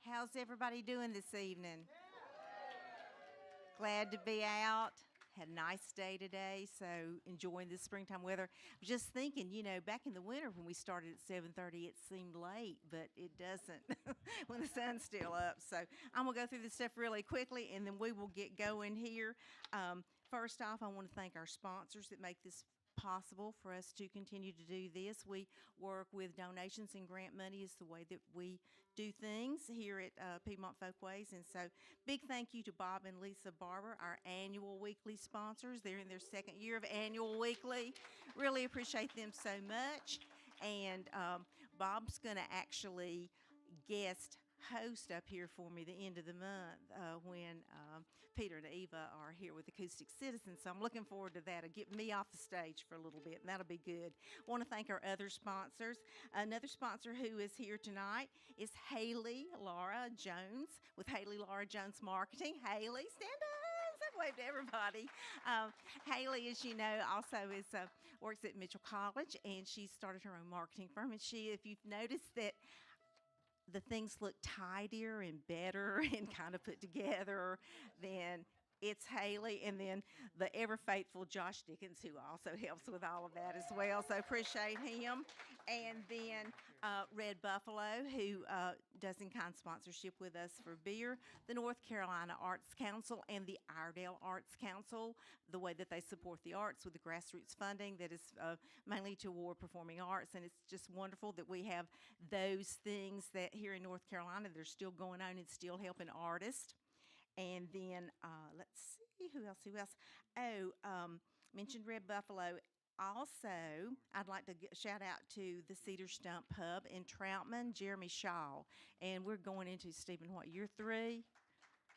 How's everybody doing this evening? Glad to be out. Had a nice day today, so enjoying the springtime weather. Just thinking, back in the winter when we started at 7:30, it seemed late, but it doesn't when the sun's still up. So I'm gonna go through this stuff really quickly, and then we will get going here. First off, I want to thank our sponsors that make this possible for us to continue to do this. We work with donations and grant money is the way that we do things here at Piedmont Folkways. And so big thank you to Bob and Lisa Barber, our annual weekly sponsors. They're in their second year of annual weekly. Really appreciate them so much. And Bob's going to actually guest host up here for me the end of the month when Peter and Eva are here with Acoustic Citizens. So I'm looking forward to that. It'll get me off the stage for a little bit, and that'll be good. I want to thank our other sponsors. Another sponsor who is here tonight is Haley Laura Jones with Haley Laura Jones Marketing. Haley, stand up. Say wave to everybody. Haley, as you know, also works at Mitchell College, and she started her own marketing firm. And if you've noticed that the things look tidier and better and kind of put together, then it's Haley, and then the ever faithful Josh Dickens, who also helps with all of that as well. So appreciate him. And then Red Buffalo, who does in-kind sponsorship with us for beer, the North Carolina Arts Council, and the Iredell Arts Council, the way that they support the arts with the grassroots funding that is mainly toward performing arts. And it's just wonderful that we have those things that here in North Carolina that are still going on and still helping artists. And then let's see, who else? Mentioned Red Buffalo. Also, I'd like to shout out to the Cedar Stump Pub in Troutman, Jeremy Shaw. And we're going into, Stephen, what, year 3?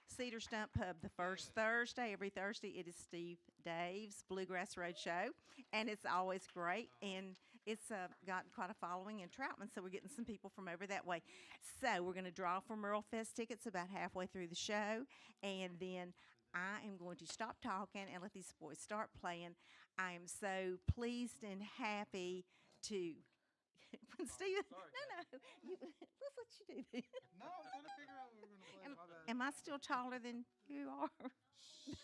Cedar Stump Pub, the first Thursday. Every Thursday it is Steve Dave's Bluegrass Roadshow, and it's always great. And it's got quite a following in Troutman, so we're getting some people from over that way. So we're going to draw for MerleFest tickets about halfway through the show, and then I am going to stop talking and let these boys start playing. I am so pleased and happy to. When Steve, no, let's let you do this. No, I'm trying to figure out what we're going to play. My bad. Am I still taller than you are? Yeah.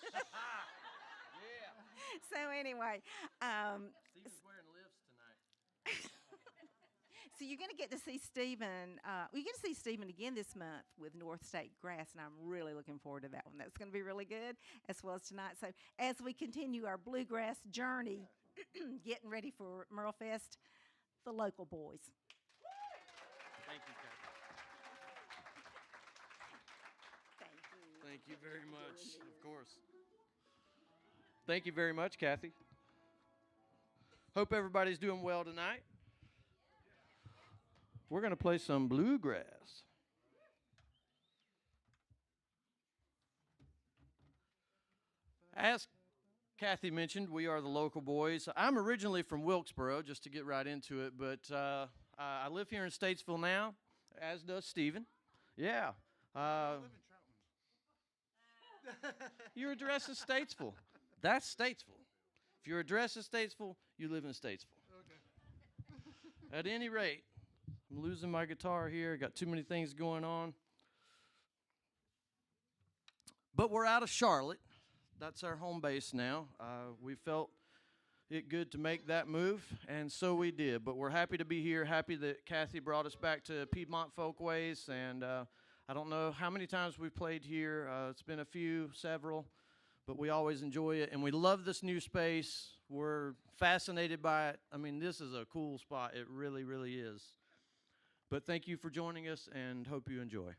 So anyway, Steven's wearing lifts tonight. so you're going to get to see Stephen. You get to see Stephen again this month with North State Grass, and I'm really looking forward to that one. That's going to be really good, as well as tonight. So as we continue our bluegrass journey, getting ready for MerleFest, the local boys. Thank you, Kathy. Thank you. Thank you very much. Of course. Thank you very much, Kathy. Hope everybody's doing well tonight. We're going to play some bluegrass. As Kathy mentioned, we are the local boys. I'm originally from Wilkesboro, just to get right into it, but I live here in Statesville now, as does Stephen. Yeah. I live in Troutman. Your address is Statesville. That's Statesville. If your address is Statesville, you live in Statesville. Okay. At any rate, I'm losing my guitar here. Got too many things going on. But we're out of Charlotte. That's our home base now. We felt it good to make that move, and so we did. But we're happy to be here, happy that Kathy brought us back to Piedmont Folkways, and I don't know how many times we've played here. It's been a few, several, but we always enjoy it, and we love this new space. We're fascinated by it. I mean, this is a cool spot. It really, really is. But thank you for joining us, and hope you enjoy.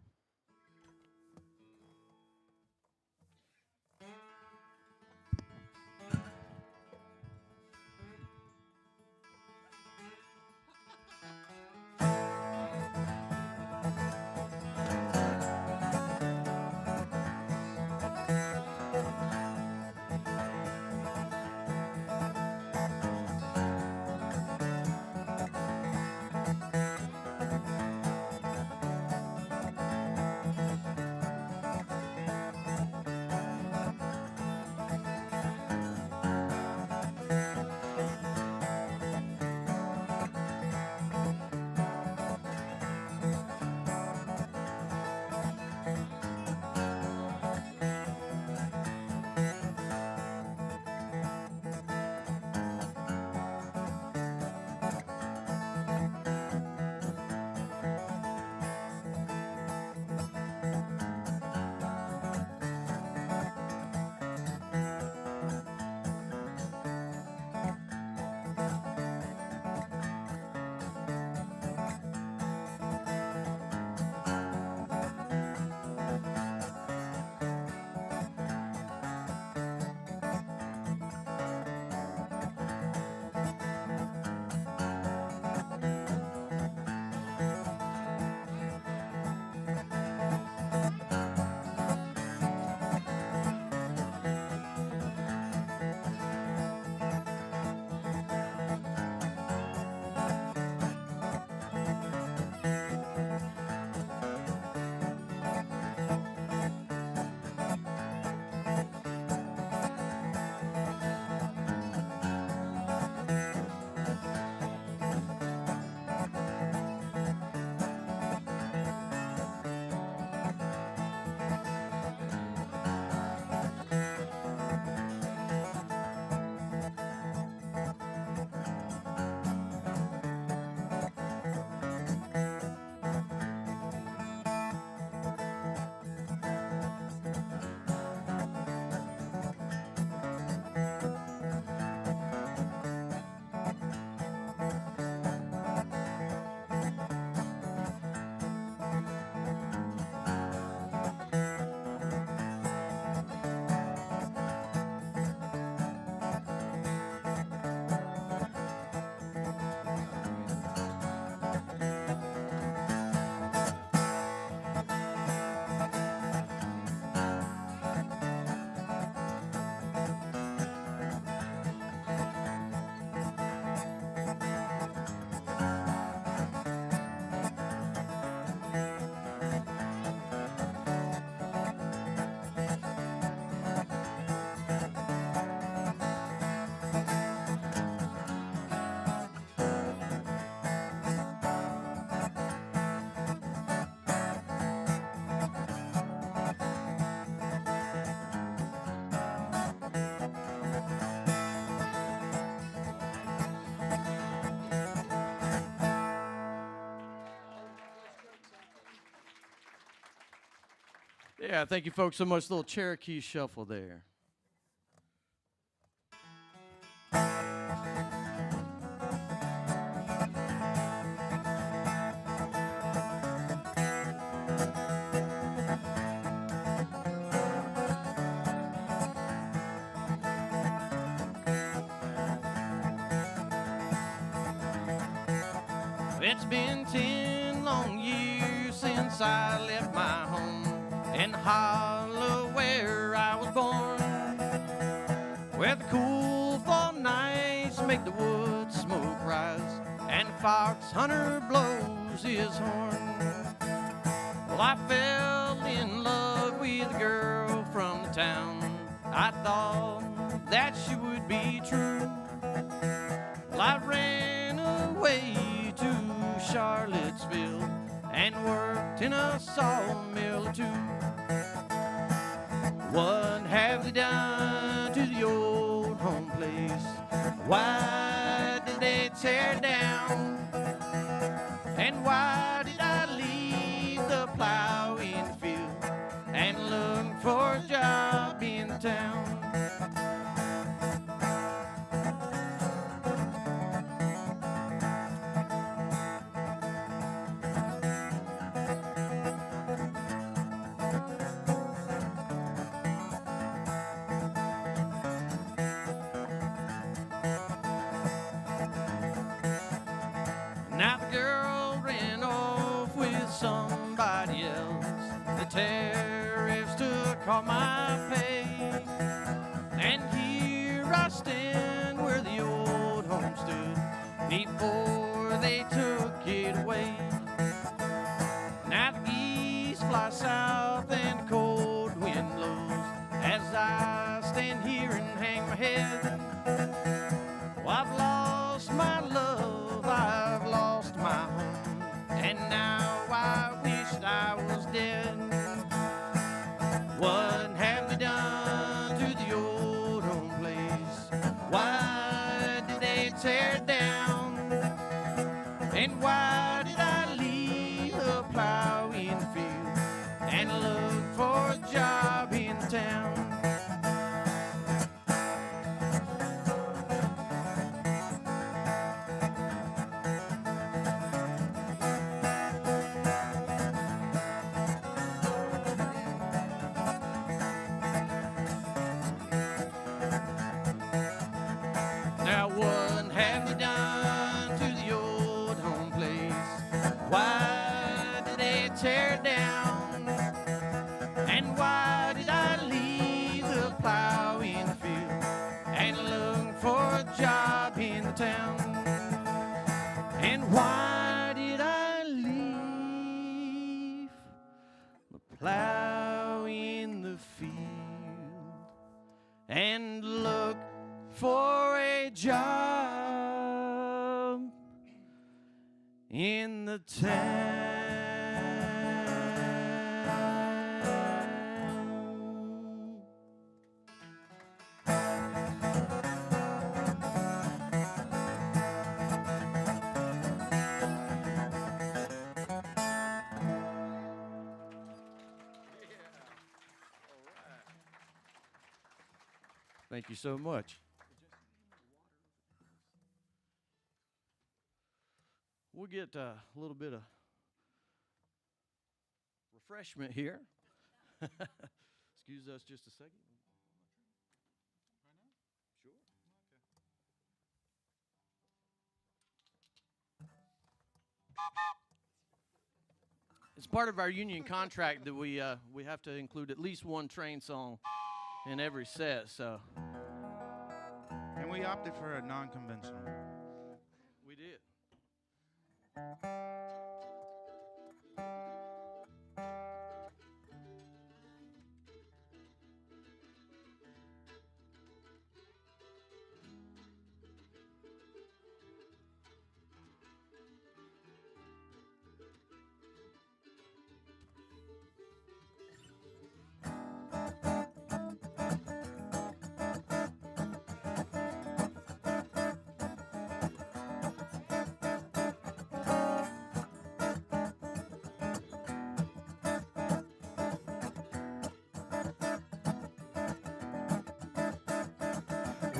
Yeah, thank you folks so much. Little Cherokee shuffle there. It's been 10 long years since I left my home in Hollow where I was born, where the cool fall nights make the wood smoke rise and fox hunter blows his horn. Well, I fell in love with a girl from the town. I thought that she would be true. Well, I ran away to Charlottesville and worked in a sawmill or two. What have they done to the old home place? Why did they tear it down? And why did I leave the plow in the field and look for a job in town? Now the girl ran off with somebody else. The tariffs took all my pay. And here I stand where the old home stood before they took it away. Now the geese fly south and the cold wind blows as I stand here and hang my head. Well, I've lost my love, I've lost my home, and now I wish I was dead. What have they done to the old home place? Why did they tear it down? And why did I leave a plow in the field and look for a job in town? Now what have you done to the old home place? Why did they tear it down? And why did I leave the plow in the field and look for a job in the town? And why did I leave the plow in the field and look for a job in the town? Thank you so much. We'll get a little bit of refreshment here. Excuse us just a second. Sure. It's part of our union contract that we have to include at least one train song in every set. So. And we opted for a non-conventional. We did.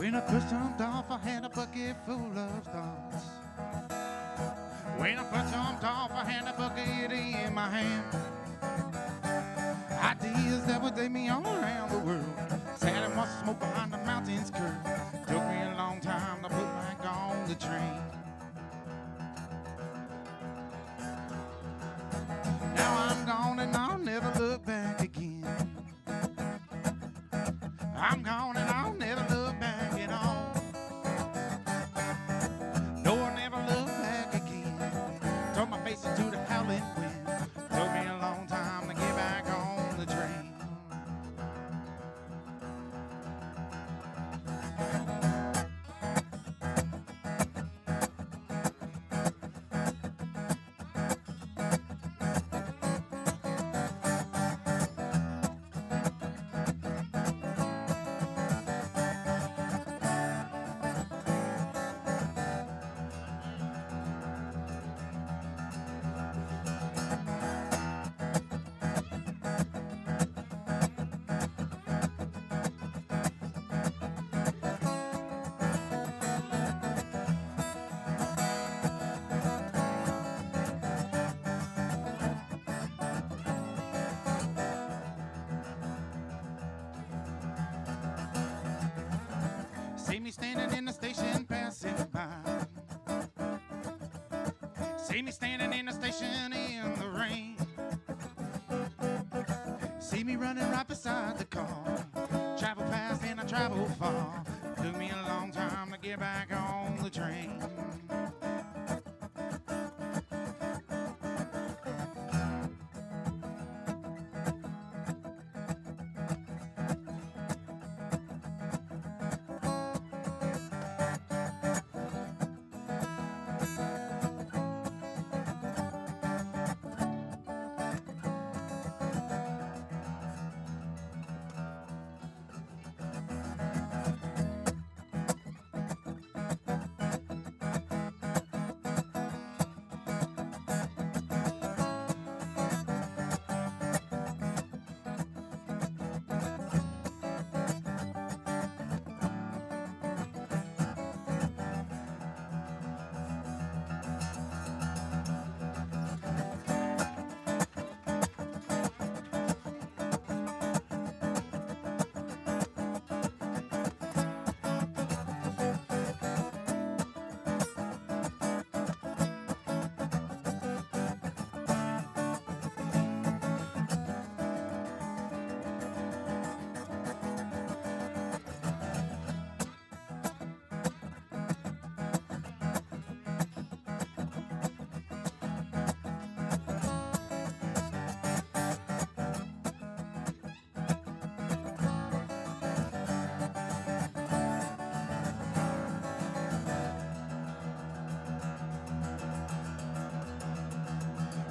When I first jumped off, I had a bucket full of thoughts. When I first jumped off, I had a bucket in my hand. Ideas that would take me all around the world. Sat and watched the smoke behind the mountains curve. Took me a long time to put back on the train. Now I'm gone and I'll never look back again. I'm gone and I'll never look back at all. No, I'll never look back again. Turned my face into the howling wind. Took me a long time to get back on the train. See me standing in the station passing by. See me standing in the station in the rain. See me running right beside the car. Travel fast and I travel far. Took me a long time to get back on the train.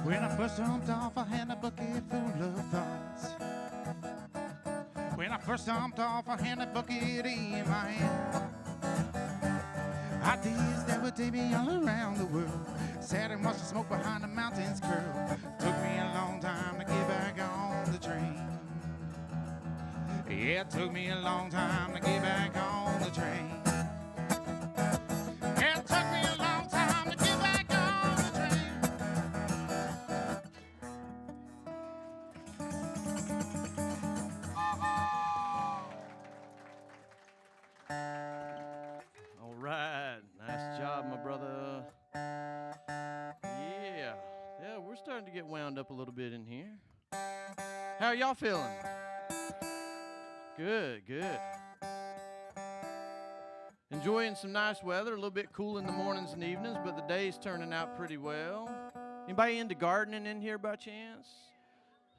When I first jumped off, I had a bucket full of thoughts. When I first jumped off, I had a bucket in my hand. Ideas that would take me all around the world. Sat and watched the smoke behind the mountains curl. Took me a long time to get back on the train. Yeah, it took me a long time to get back on the train. Yeah, it took me a long time to get back on the train. All right. Nice job, my brother. Yeah. Yeah, we're starting to get wound up a little bit in here. How are y'all feeling? Good, good. Enjoying some nice weather, a little bit cool in the mornings and evenings, but the day's turning out pretty well. Anybody into gardening in here by chance?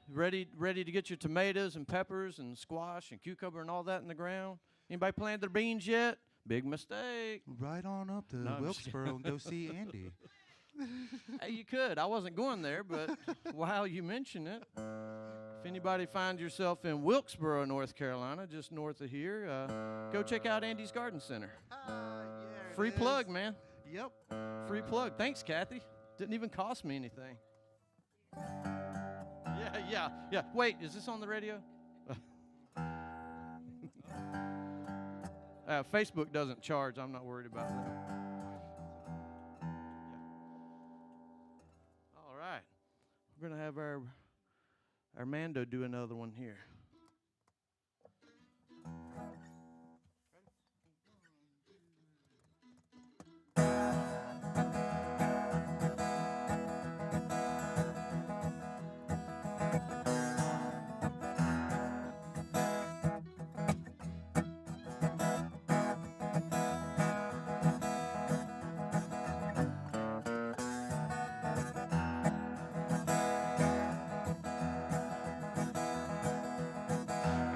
Ready to get your tomatoes and peppers and squash and cucumber and all that in the ground? Anybody planted their beans yet? Big mistake. Right on up to No, I'm just Wilkesboro and go see Andy. Hey, you could. I wasn't going there, but while you mention it, if anybody finds yourself in Wilkesboro, North Carolina, just north of here, go check out Andy's Garden Center. Yeah, Free plug, man. Yep. Free plug. Thanks, Kathy. Didn't even cost me anything. Yeah. Wait, is this on the radio? Facebook doesn't charge. I'm not worried about that. All right. We're going to have our Mando do another one here.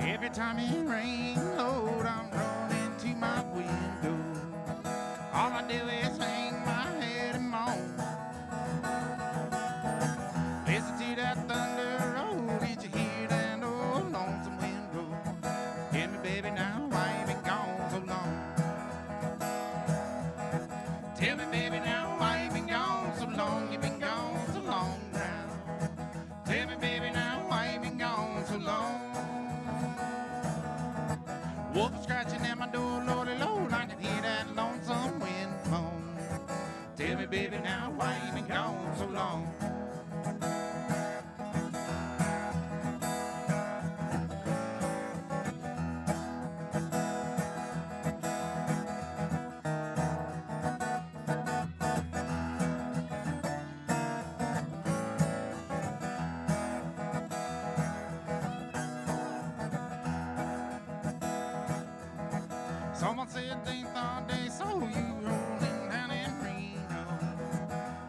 Every time it rains, Lord, I'm running to my window. All I do is hang my head and moan. Listen to that thunder roll. Did you hear that old lonesome wind roll? Tell me, baby, now why you been gone so long? Tell me, baby, now why you been gone so long? You been gone so long now. Tell me, baby, now why you been gone so long? Wolf scratching at my door, Lordy Lord, I can hear that lonesome wind moan. Tell me, baby, now why you been gone so long? Someone said they thought they saw you rolling down in Reno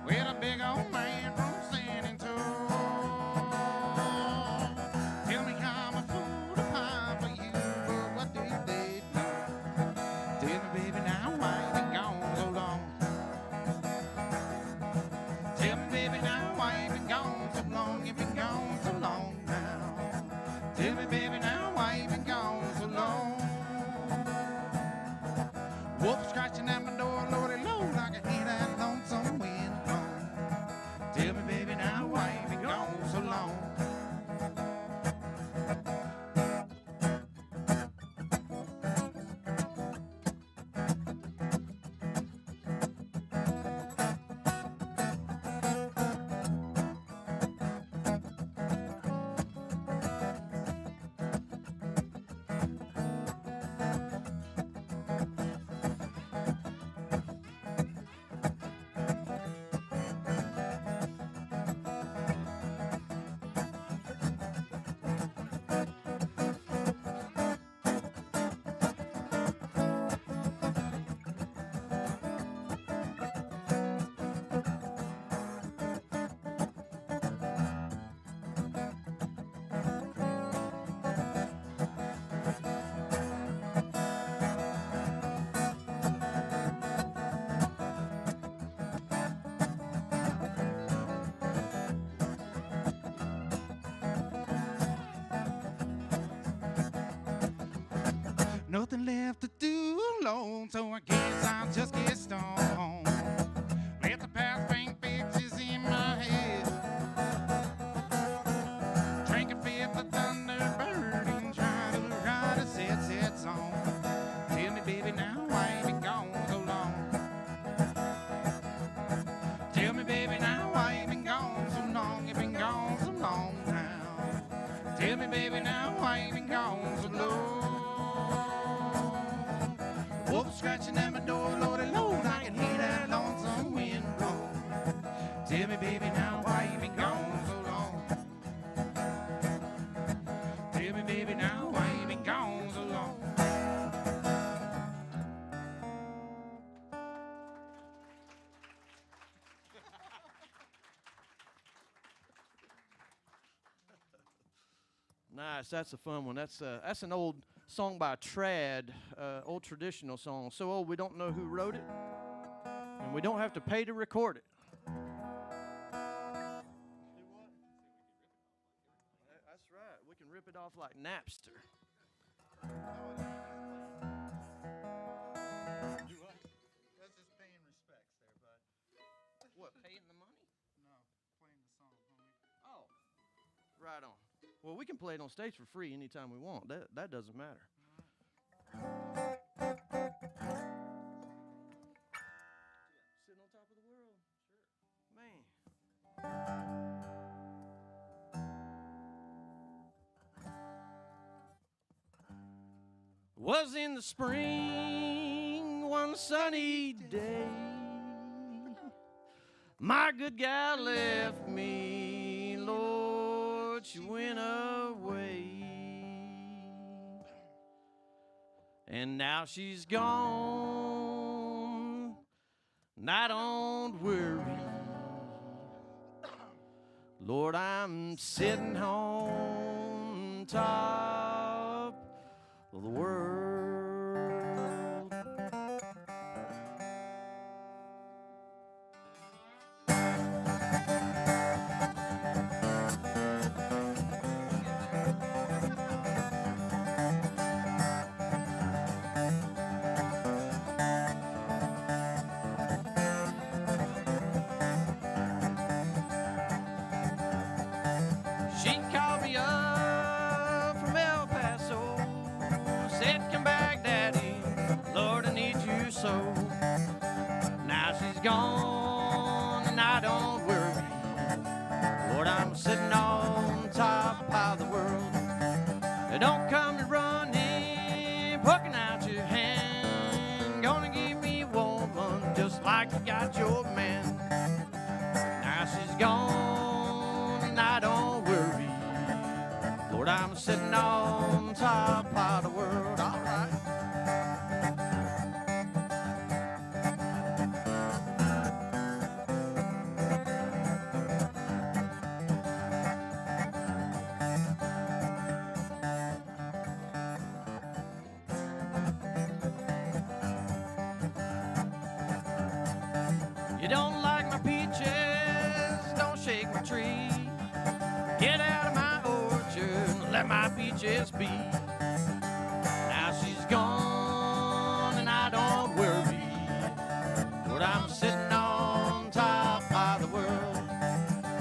with a big old man from San Antonio. Tell me I'm a fool to pie for you, but what do they know? Tell me, baby, now why you been gone so long? Tell me, baby, now why you been gone so long? You been gone so long now. Tell me, baby, now why you been gone so long? Wolf scratching at my door, Lordy Lord, I can hear that lonesome wind moan. Tell me, baby, now why you been gone so long? Nothing left to do alone, so I guess I'll just get stoned. Let the past paint pictures in my head. Drink a fifth of Thunderbird and try to write a sad song. Tell me, baby, now why you been gone so long? Tell me, baby, now why you been gone so long? You been gone so long now. Tell me, baby, now why you been gone so long? Wolf scratching at my door, Lordy Lord, I can hear that lonesome wind blow. Tell me, baby, now why you been gone so long? Tell me, baby, now why you been gone so long? Nice, that's a fun one. That's an old song by Trad, old traditional song. So old we don't know who wrote it, and we don't have to pay to record it. That's right. We can rip it off like Napster. That's just paying respects there, bud. What, paying the money? No, playing the song, homie. Oh, right on. Well, we can play it on stage for free anytime we want. That doesn't matter. on top of the world. Sure. Man. Was in the spring one sunny day. My good gal left me, Lord, she went away. And now she's gone, and I don't worry. Lord, I'm sitting on top of the world. She called me up from El Paso, said, come back, Daddy, Lord, I need you so. Now she's gone and I don't worry. Lord, I'm sitting on top of the world. Don't come to running, poking out your hand. Gonna give me a woman just like you got your man. Now she's gone and I don't worry. Lord, I'm sitting on top of the world. All right. You don't like my peaches, don't shake my tree. Get out of my orchard and let my peaches be. Now she's gone and I don't worry. Lord, I'm sitting on top of the world.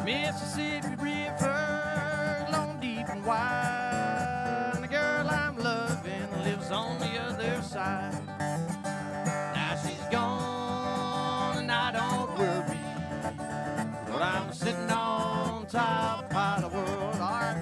Mississippi River, long, deep and wide. And the girl I'm loving lives on the other side. Now she's gone and I don't worry. Lord, I'm sitting on top of the world. All right.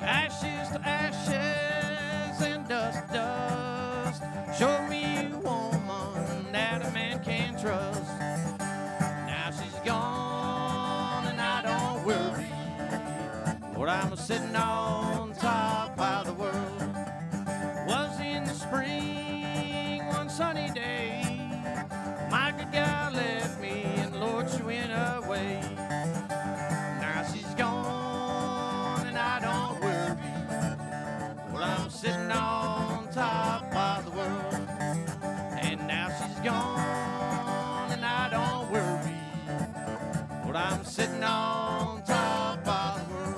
Ashes to ashes and dust to dust. Show me a woman that a man can trust. Now she's gone and I don't worry. Lord, I'm sitting on top of the world. Was in the spring one sunny day. My good gal left me and Lord, she went away. Now she's gone and I don't worry. Well, I'm sitting on top of the world. And now she's gone and I don't worry. Well, I'm sitting on top of the world.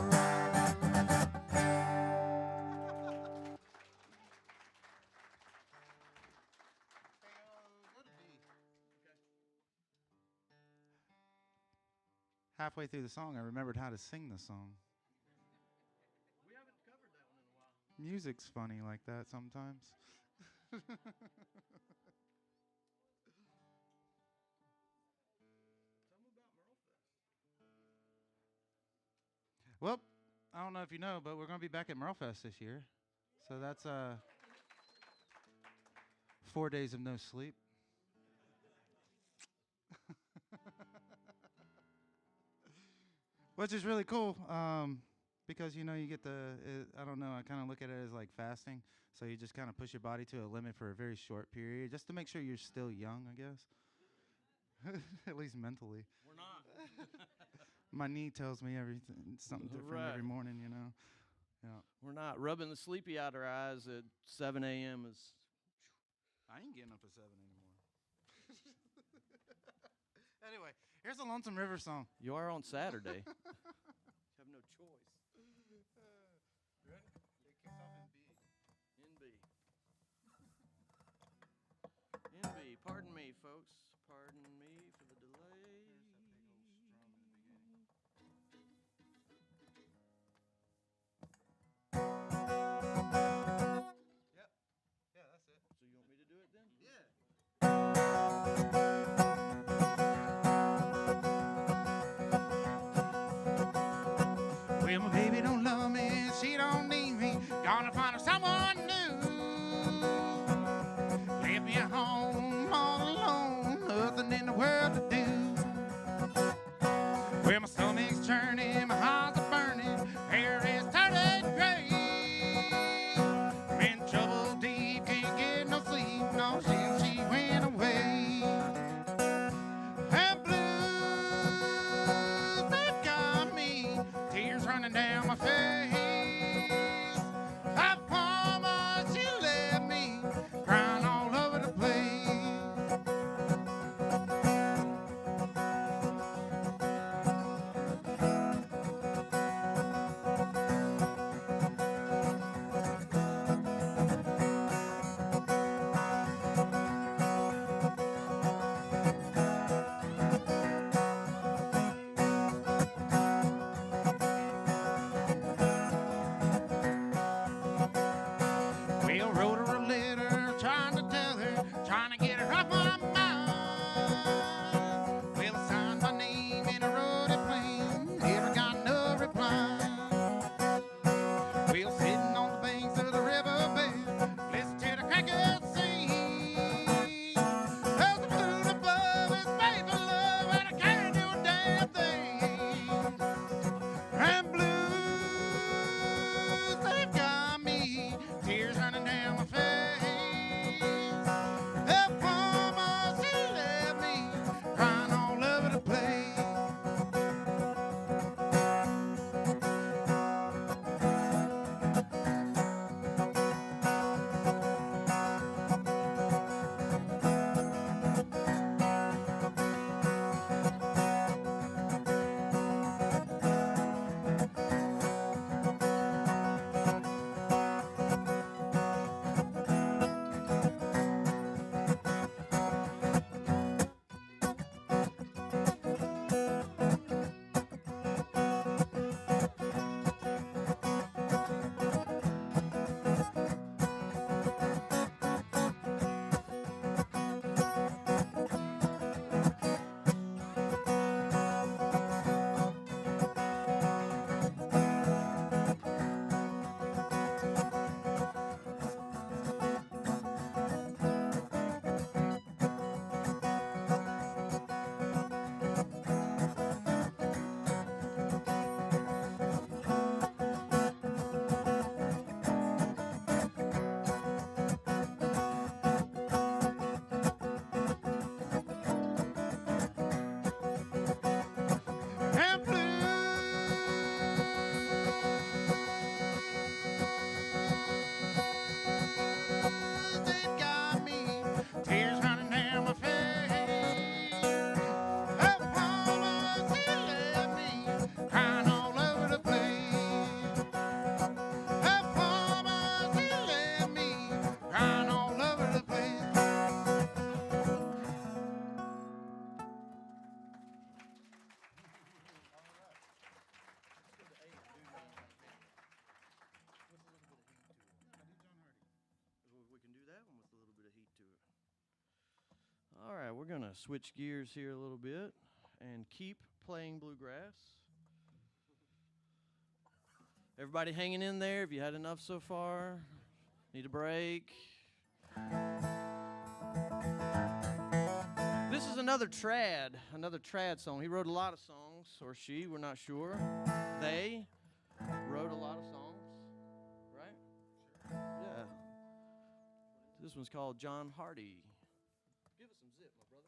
Halfway through the song, I remembered how to sing the song. We haven't covered that one in a while. Music's funny like that sometimes. Tell me about MerleFest. Well, I don't know if you know, but we're going to be back at MerleFest this year. So that's 4 days of no sleep. Which is really cool because, you know, you get I don't know, I kind of look at it as like fasting. So you just kind of push your body to a limit for a very short period just to make sure you're still young, I guess. At least mentally. We're not. my knee tells me everything, something different every morning, you know. Yeah. We're not rubbing the sleepy out our eyes at 7 a.m. is. I ain't getting up at 7 anymore. Anyway, here's a Lonesome River song. You are on Saturday. You have no choice. Ready? It kicks off in B. In B. Pardon me, folks. Pardon me for the delay. Yep. Yeah, that's it. So you want me to do it then? Yeah. Well, my baby don't love me, she don't need me. Gonna find her someone new. Left me at home all alone, nothing in the world to do. Well, my stomach's churning, my heart's burning, hair is turning gray. I'm in trouble deep, can't get no sleep, no, since she went away. And blues, they've got me, tears running down my face. I promise she left me crying all over the place. Well, wrote her a letter, trying to tell her, trying to get her off my mind. Well, I signed my name and I wrote it plain, never got no reply. Well, sitting on the banks of the riverbed, listen to the crackers sing. There's a moon above, it's made for love, and I can't do a damn thing. And blues, they've got me, tears running down my face. The promise she left me, crying all over the place. And blues, they've got me, tears running down my face. I promise she left me, crying all over the place. I promise she left me, crying all over the place. We can do that one with a little bit of heat to it. All right, we're going to switch gears here a little bit and keep playing bluegrass. Everybody hanging in there? Have you had enough so far? Need a break? This is another trad song. He wrote a lot of songs, or she, we're not sure. They wrote a lot of songs, right? Yeah. This one's called John Hardy. Give us some zip, my brother.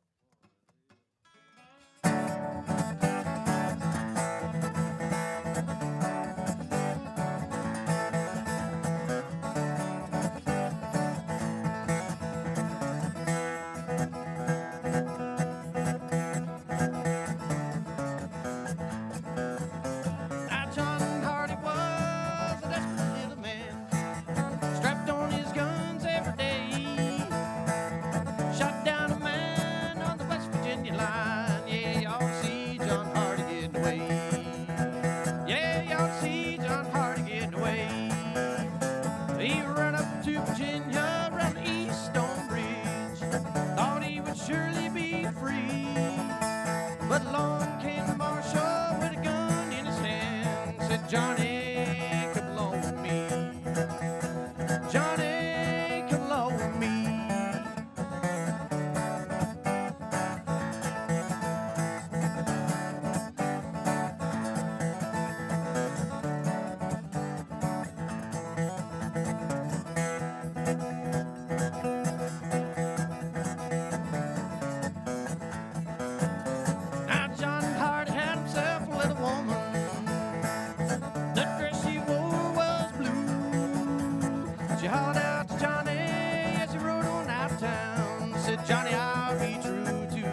hollered out to Johnny as he rode on out of town. Said, Johnny, I'll be true to you.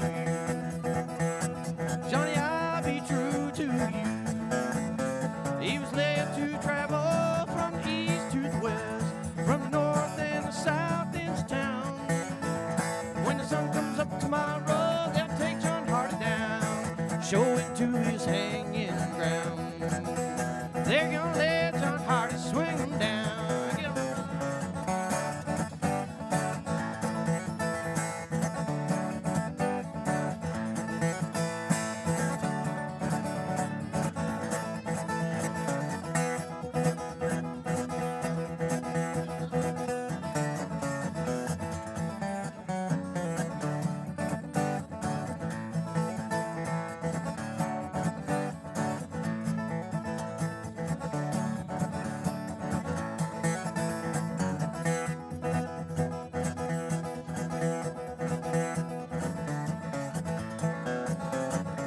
Johnny, I'll be true to you. He was led to travel from the east to the west, from the north and the south in his town. When the sun comes up tomorrow, they'll take John Hardy down, show him to his hanging ground. They're gonna let John Hardy swing him down. Get 'em.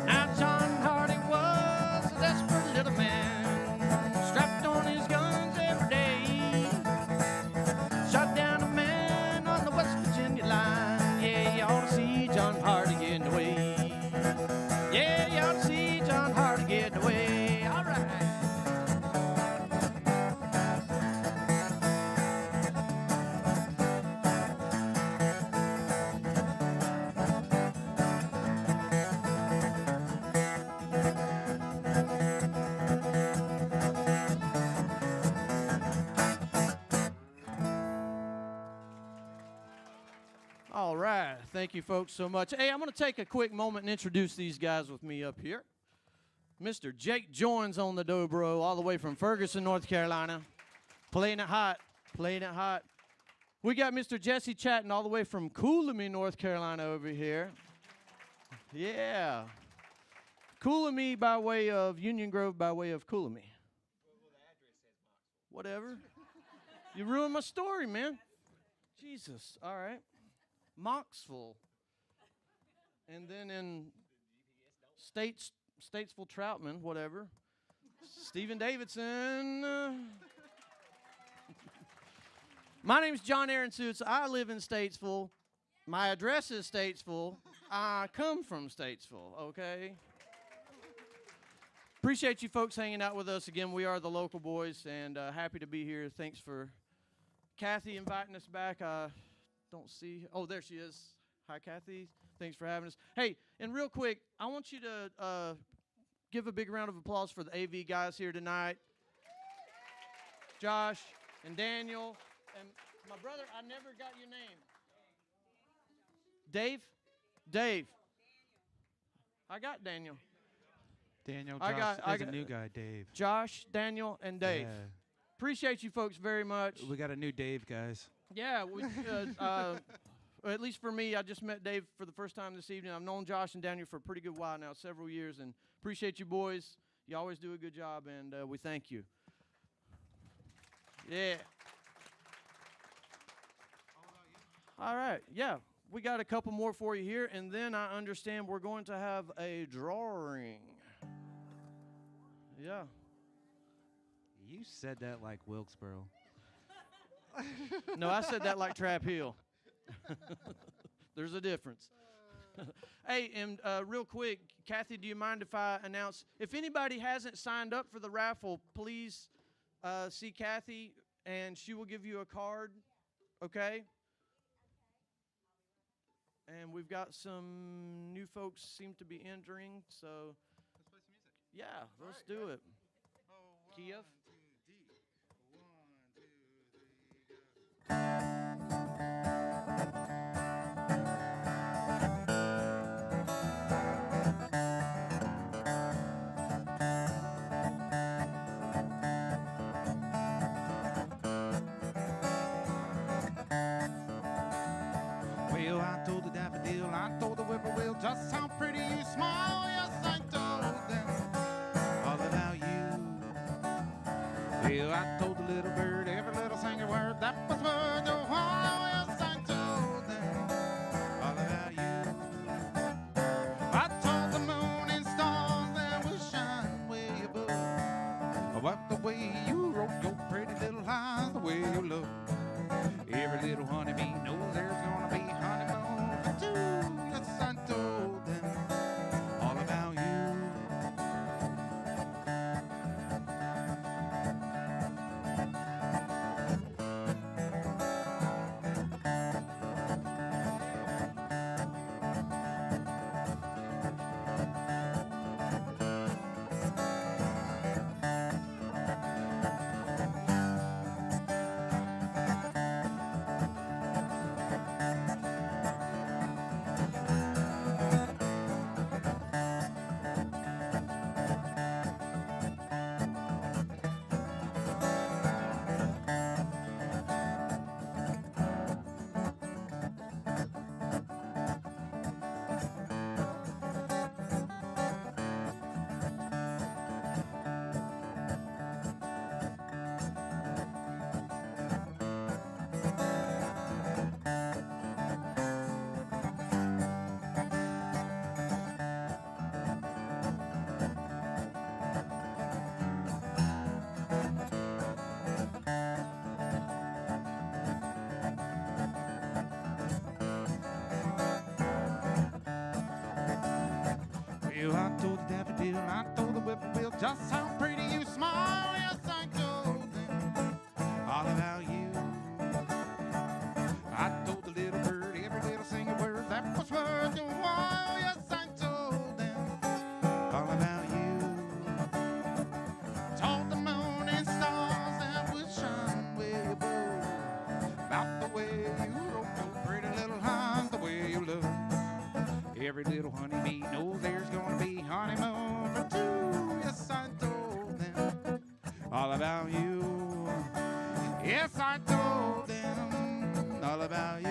Now John Hardy was a desperate little man, strapped on his guns every day. Shot down a man on the West Virginia line. Yeah, you ought to see John Hardy getting away. Yeah, you ought to see John Hardy getting away. All right. All right. Thank you, folks, so much. Hey, I'm going to take a quick moment and introduce these guys with me up here. Mr. Jake joins on the dobro all the way from Ferguson, North Carolina. Playing it hot. Playing it hot. We got Mr. Jesse Chattin all the way from Coolamy, North Carolina over here. Yeah. Coolamy by way of Union Grove by way of Coolamy. Whatever. You ruined my story, man. Jesus. All right. Moxville. And then in Statesville, Troutman, whatever. Stephen Davidson. My name's John Aaron Soots. I live in Statesville. My address is Statesville. I come from Statesville, okay? Appreciate you folks hanging out with us again. We are the local boys, and happy to be here. Thanks for Kathy inviting us back. Don't see. Oh, there she is. Hi, Kathy. Thanks for having us. Hey, and real quick, I want you to give a big round of applause for the AV guys here tonight. Josh and Daniel and my brother. I never got your name. Dave? Dave. I got Daniel. Daniel, I Josh, got- there's a new guy, Dave. Josh, Daniel, and Dave. Yeah. Appreciate you folks very much. We got a new Dave, guys. Yeah, we, at least for me, I just met Dave for the first time this evening. I've known Josh and Daniel for a pretty good while now, several years, and appreciate you boys. You always do a good job, and we thank you. Yeah. All right, yeah. We got a couple more for you here, and then I understand we're going to have a drawing. Yeah. You said that like Wilkesboro. No, I said that like Trap Hill. There's a difference. Hey, and real quick, Kathy, do you mind if I announce, if anybody hasn't signed up for the raffle, please see Kathy, and she will give you a card, okay? And we've got some new folks seem to be entering, so. Let's play some music. Yeah, let's do it. Oh, Kiev? 1, 2, D. 1, 2, 3, go. Well, I told the daffodil, I told the whippoorwill just how pretty you smile. Yes, I told them all about you. Well, I told the little bird every little single word that was worth a while. Yes, I told them all about you. I told the moon and stars that will shine way above about the way you wrote your pretty little eyes, the way you look. told the daffodil, I told the whippoorwill, just how pretty you smile. Yes, I told them all about you. I told the little bird every little single word that was worth a while. Yes, I told them all about you. Told the moon and stars that would shine way above about the way you look, oh pretty little heart, the way you look. Every little honeybee knows there's gonna be honeymoon for two. Yes, I told them all about you. Yes, I told them all about you.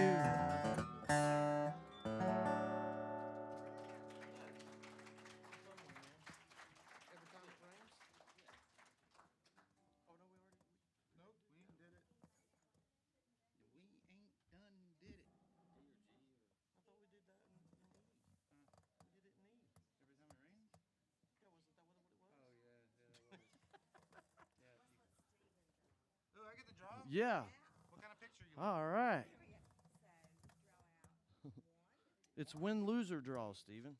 Yeah. What kind of picture you All right. It's win-loser draw, Stephen.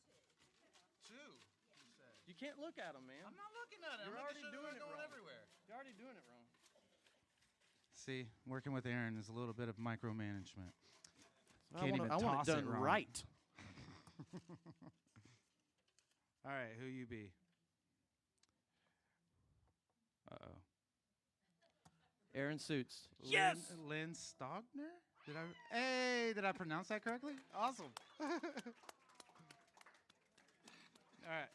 Two, you said. You can't look at them, man. I'm not looking at it. You're I'm already making sure doing they're it going wrong. everywhere. You're already doing it wrong. See, working with Aaron is a little bit of micromanagement. I Can't want even it toss it done wrong. right. All right, who you be? Uh-oh. Aaron Soots. Lynn Stogner? Did I pronounce that correctly? Awesome. All right.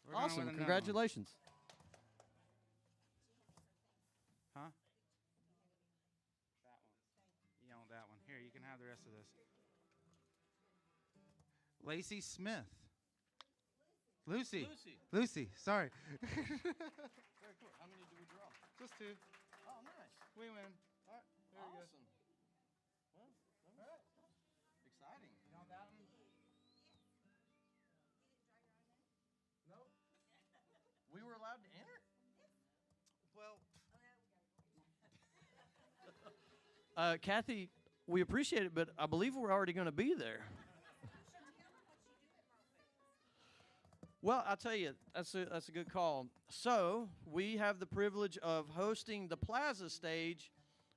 We're going with Awesome. another one. Congratulations. Huh? That one. You own that one. Here, you can have the rest of this. Lacey Smith. Lucy. Lucy, sorry. Very cool. How many do we draw? Just two. Oh, nice. We win. All right. There you go. Awesome. Well, all right. Exciting. You want that one? Nope. We were allowed to enter? Well, Kathy, we appreciate it, but I believe we're already going to be there. Well, I'll tell you, that's a good call. So we have the privilege of hosting the Plaza stage,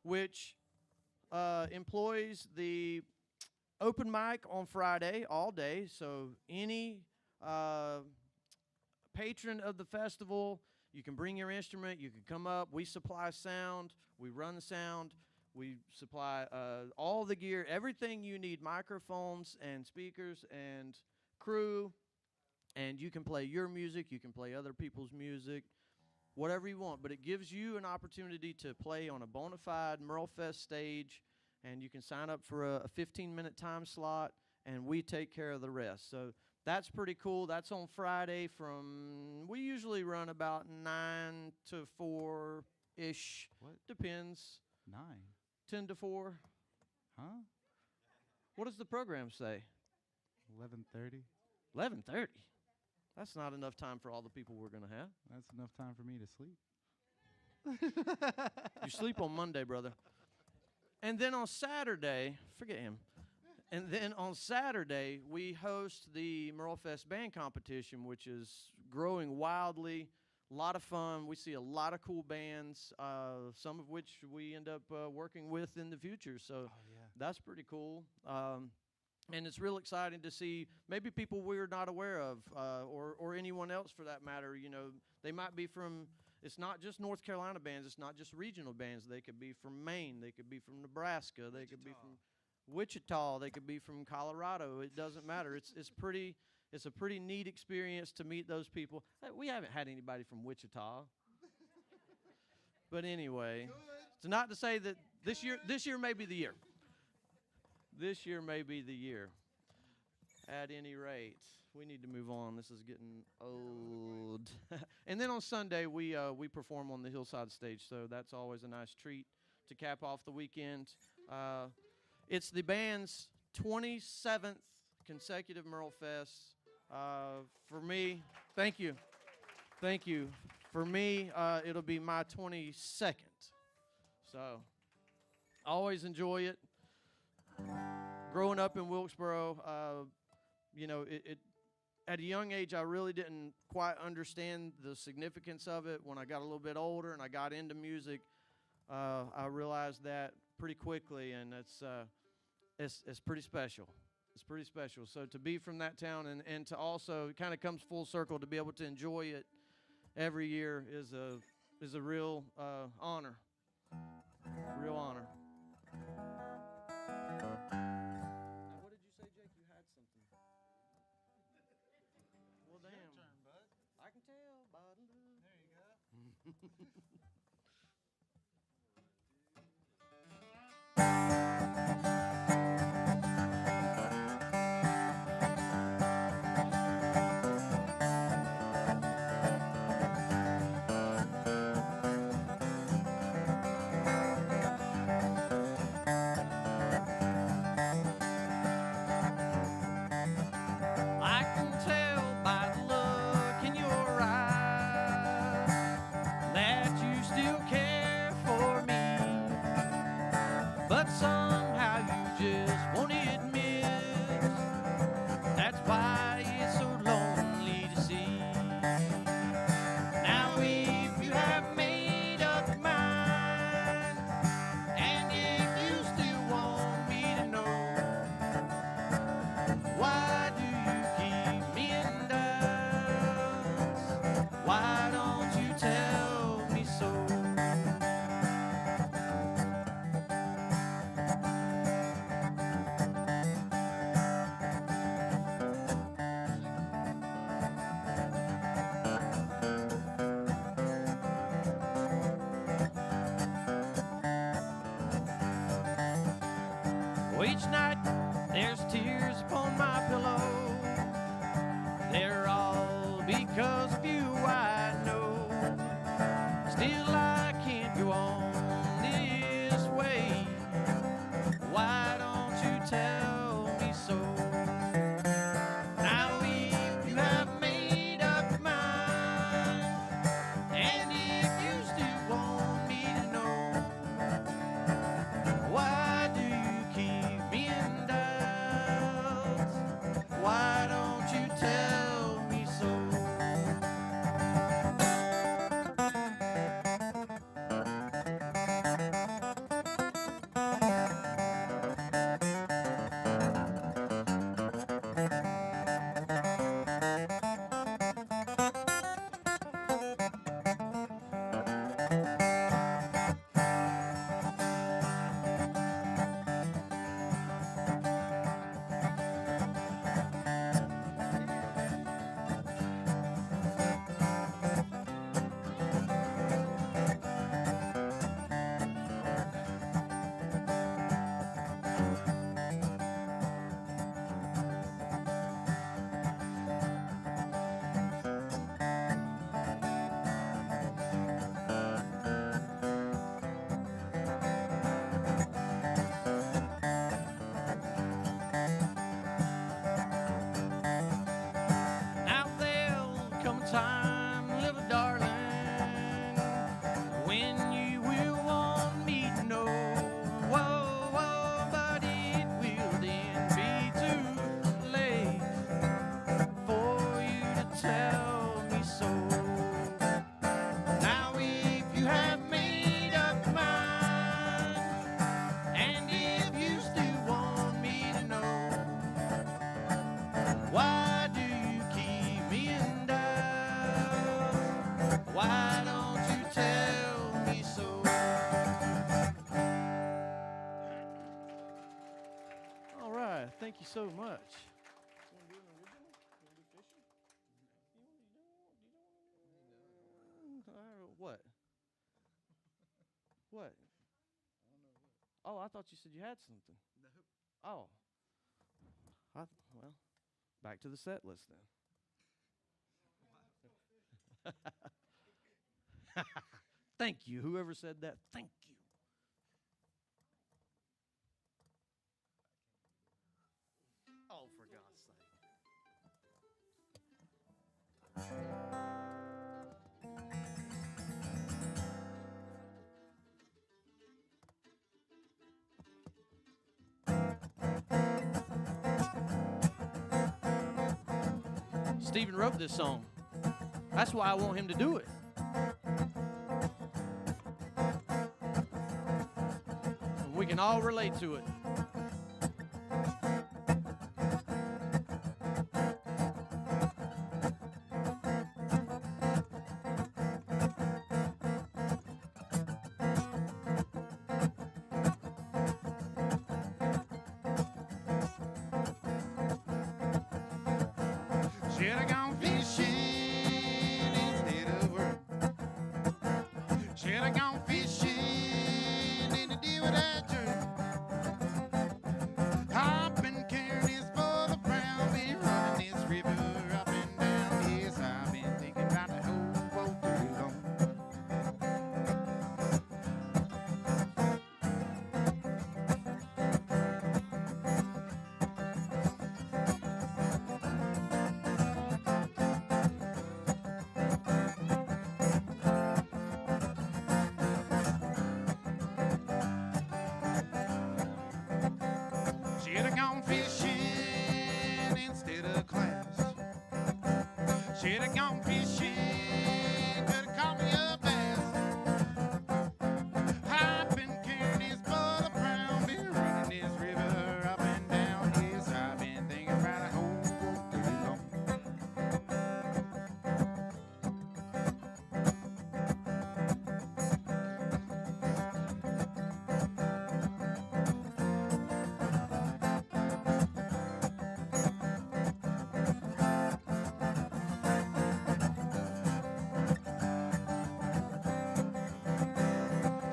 which employs the open mic on Friday all day. So any patron of the festival, you can bring your instrument, you can come up. We supply sound, we run the sound, we supply all the gear, everything you need, microphones and speakers and crew. And you can play your music, you can play other people's music, whatever you want. But it gives you an opportunity to play on a bona fide MerleFest stage, and you can sign up for a 15-minute time slot, and we take care of the rest. So that's pretty cool. That's on Friday we usually run about 9 to 4-ish. What? Depends. 9. 10 to 4. Huh? What does the program say? 11:30. 11:30. That's not enough time for all the people we're going to have. That's enough time for me to sleep. You sleep on Monday, brother. And then on Saturday, forget him. And then on Saturday, we host the MerleFest band competition, which is growing wildly. A lot of fun. We see a lot of cool bands, some of which we end up working with in the future. So that's pretty cool. And it's real exciting to see maybe people we're not aware of, or anyone else for that matter. You know, they might be from, it's not just North Carolina bands, it's not just regional bands. They could be from Maine, they could be from Nebraska, they could be from Wichita, they could be from Colorado. It doesn't matter. It's a pretty neat experience to meet those people. We haven't had anybody from Wichita. But anyway, it's not to say that this year may be the year. This year may be the year. At any rate, we need to move on. This is getting old. And then on Sunday, we perform on the Hillside stage, so that's always a nice treat to cap off the weekend. It's the band's 27th consecutive MerleFest. For me, thank you. For me, it'll be my 22nd. So, always enjoy it. Growing up in Wilkesboro, you know, at a young age, I really didn't quite understand the significance of it. When I got a little bit older and I got into music, I realized that pretty quickly, and it's pretty special. It's pretty special. So to be from that town and to also, it kind of comes full circle, to be able to enjoy it every year is a real honor. Real honor. Now, what did you say, Jake? You had something. Well, damn. Your turn, bud. I can tell by the look. There you go. I can tell by the look in your eyes that you still care for me, but somehow you just won't admit. That's why it's so lonely to see. Now if you have made up your mind, and if you still want me to know, why do you keep me in doubts? Why don't you tell me so? Well, each night there's tears upon my pillow. They're all because of you, I know. Still I can't go on this way. Why don't you tell me so? Now if you have made up your mind, and if you still want me to know, why do you keep me in doubts? Why don't you tell me so? Now there'll come a time, little darling, when you will want me to know. Whoa, whoa, but it will then be too late for you to tell me so. Now if you have made up your mind, and if you still want me to know, why do you keep me in doubt? Why don't you tell me so? All right, thank you so much. What? What? Oh, I thought you said you had something. Oh. Well, back to the set list then. Thank you. Whoever said that, thank you. Oh, for God's sake. Stephen wrote this song. That's why I want him to do it. We can all relate to it. Should've gone fishing instead of work. Should've gone fishing in the deal with that jerk. I've been carrying this for the brown, been running this river up and down. Yes, I've been thinking about the whole boat too long. Should've gone fishing instead of class. Should've gone fishing, could've caught me a bass. I've been carrying this for the brown, been running this river up and down. Yes, I've been thinking about a whole boat too long.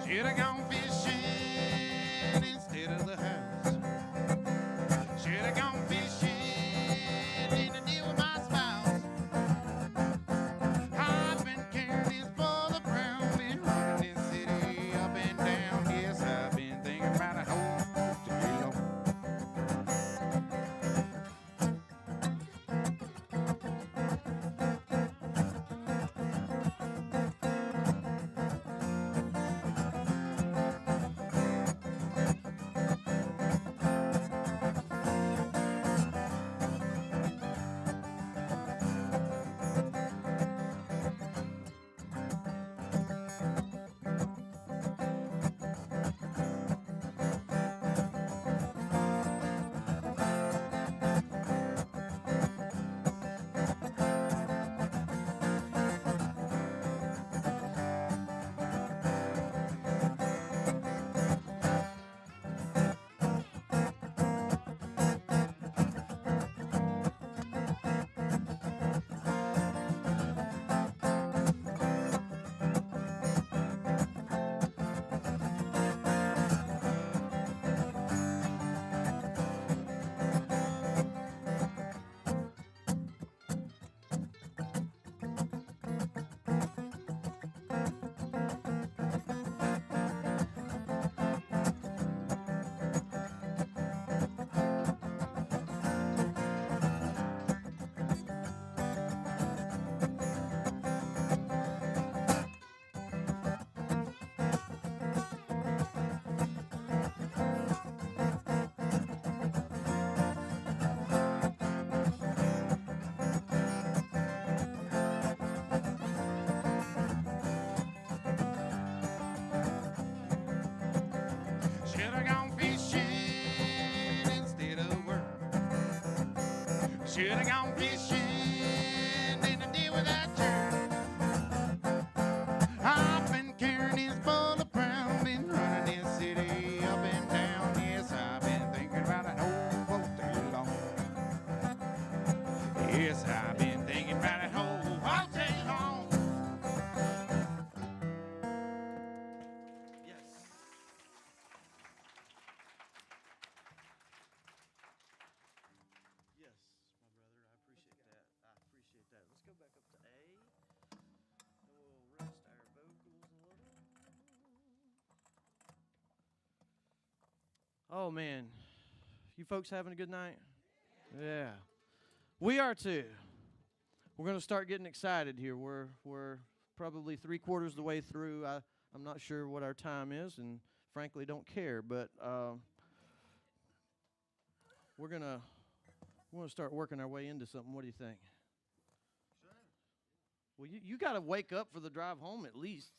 Should've gone fishing instead of the house. Should've gone fishing in the deal with my spouse. I've been carrying this for the brown, been running this city up and down. Yes, I've been thinking about a whole boat too long. Should've gone fishing instead of work. Should've gone fishing in the deal with that jerk. I've been carrying this bowl of brown, been running this city up and down. Yes, I've been thinking about a whole boat too long. Yes, I've been thinking about a whole boat too long. Yes. Yes, my brother, I appreciate that. I appreciate that. Let's go back up to A. And we'll rest our vocals a little. Oh man, you folks having a good night? Yeah. We are too. We're going to start getting excited here. We're probably 3/4 of the way through. I'm not sure what our time is, and frankly don't care. But we're gonna start working our way into something. What do you think? Well, you got to wake up for the drive home at least.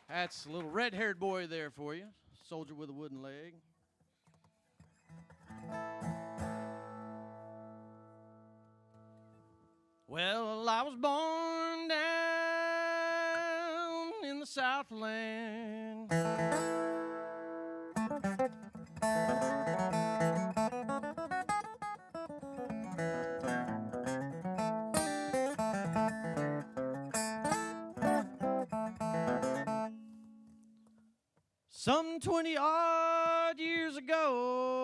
That's a little red-haired boy there for you, soldier with a wooden leg. Well, I was born down in the Southland. Some 20-odd years ago,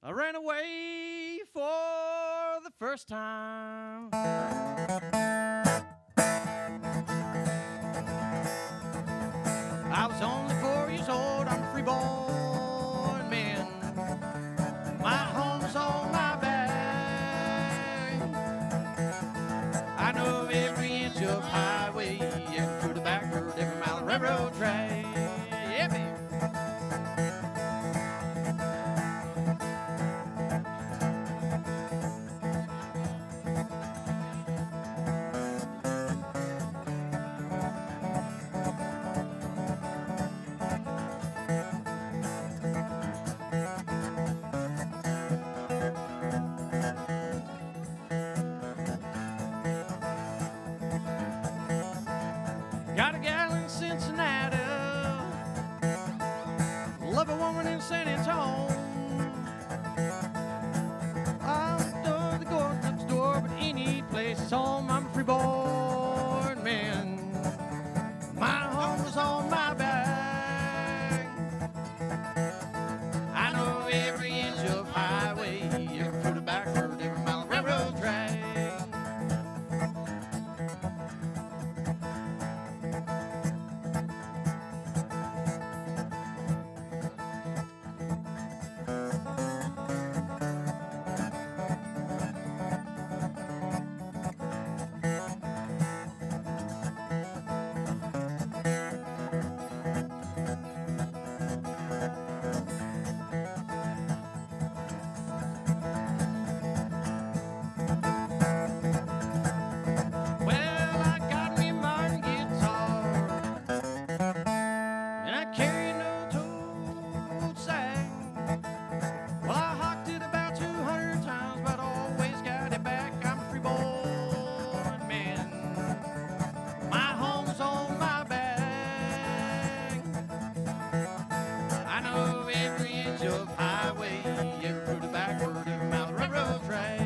I ran away for the first time. I was only 4 years old, I'm a free-born man. My home's on my back. I know every inch of highway, and through the back road, every mile of railroad track. Yeah, baby. Got a gal in Cincinnati, love a woman in San Antonio. I know the door next door, but any place is home. I'm a free-born man. My home is on my back. I know every inch of highway, every foot of back road, every mile of railroad track. Well, I got me a modern guitar, and I carry no toad sack. Well, I hocked it about 200 times, but always got it back. I'm a free-born man. My home's on my back. I know every inch of highway, every road to backward, every mile of railroad track.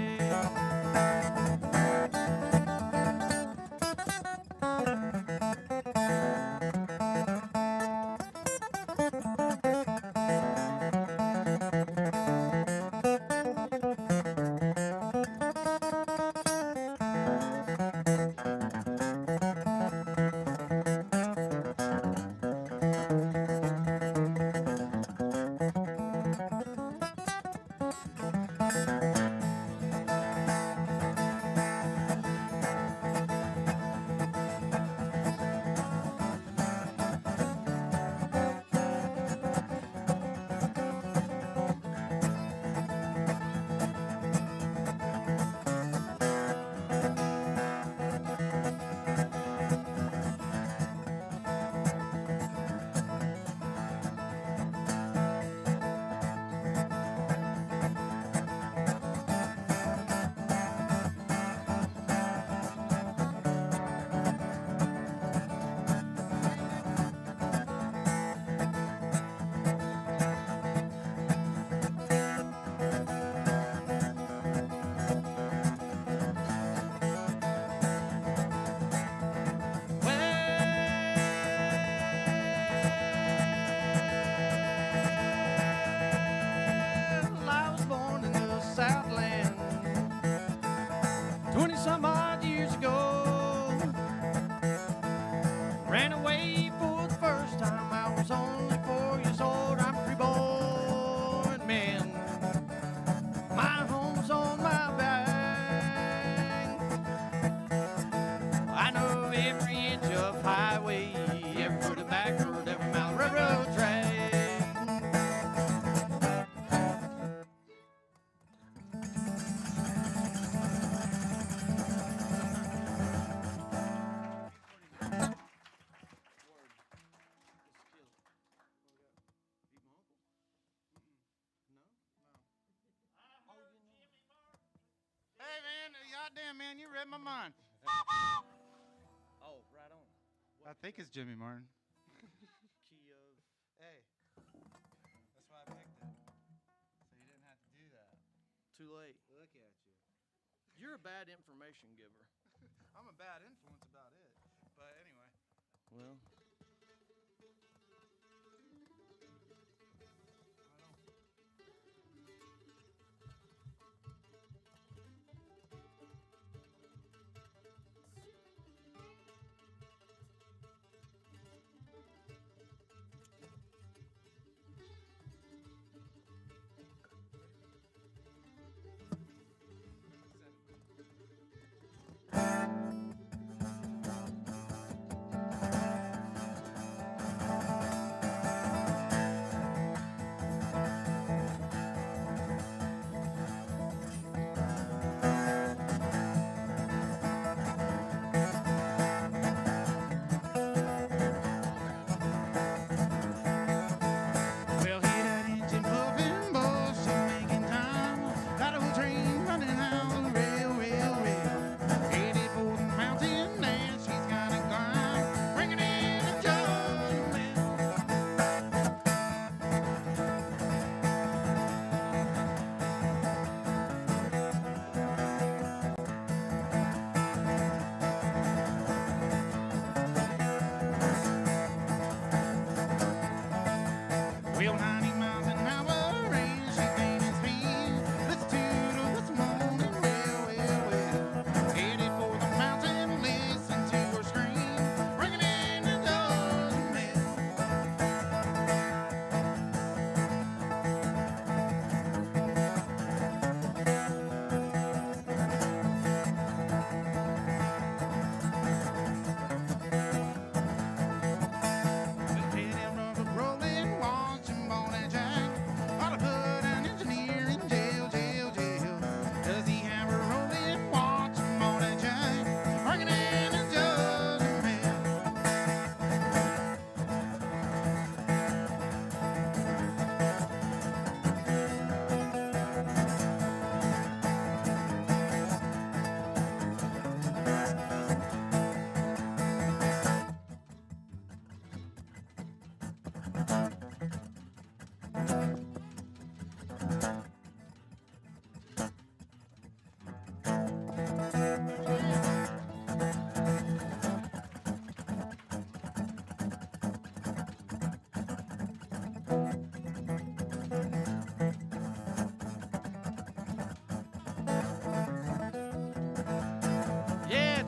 Well, I was born in the Southland 20 some odd years ago. Ran away for the first time, I was only 4 years old. I'm a free-born man. My home's on my back. I know every inch of highway, every foot of back road, every mile of railroad track. Hey, man, goddamn, man, you read my mind. Oh, right on. I think it's Jimmy Martin. Key of. Hey, that's why I picked it. So you didn't have to do that. Too late. Look at you. You're a bad information giver. I'm a bad influence about it. But anyway. Well,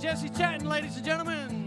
Jesse Chattin, ladies and gentlemen.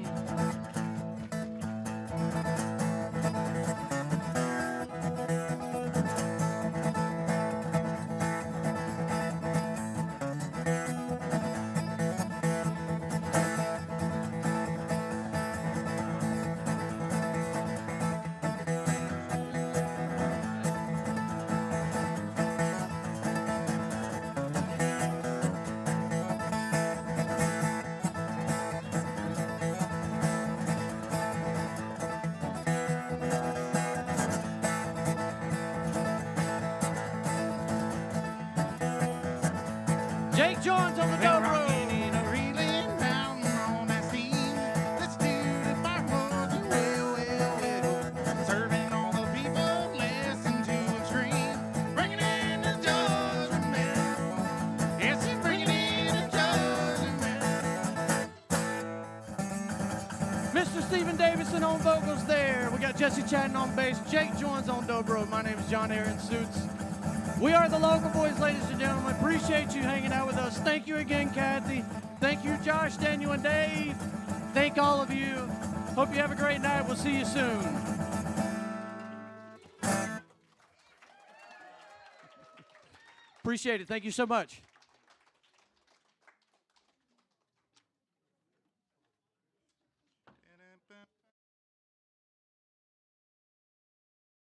Jake Jones on the Well, dobro. rocking in a reeling down on that steam. Let's do the fireworks and well. Serving all the people, listen to him scream. Bringing in the judgment bell. Yes, he's bringing in the judgment bell. Mr. Stephen Davidson on vocals there. We got Jesse Chattin on bass, Jake Jones on dobro. My name is John Aaron Soots. We are the local boys, ladies and gentlemen. Appreciate you hanging out with us. Thank you again, Kathy. Thank you, Josh, Daniel, and Dave. Thank all of you. Hope you have a great night. We'll see you soon. Appreciate it. Thank you so much.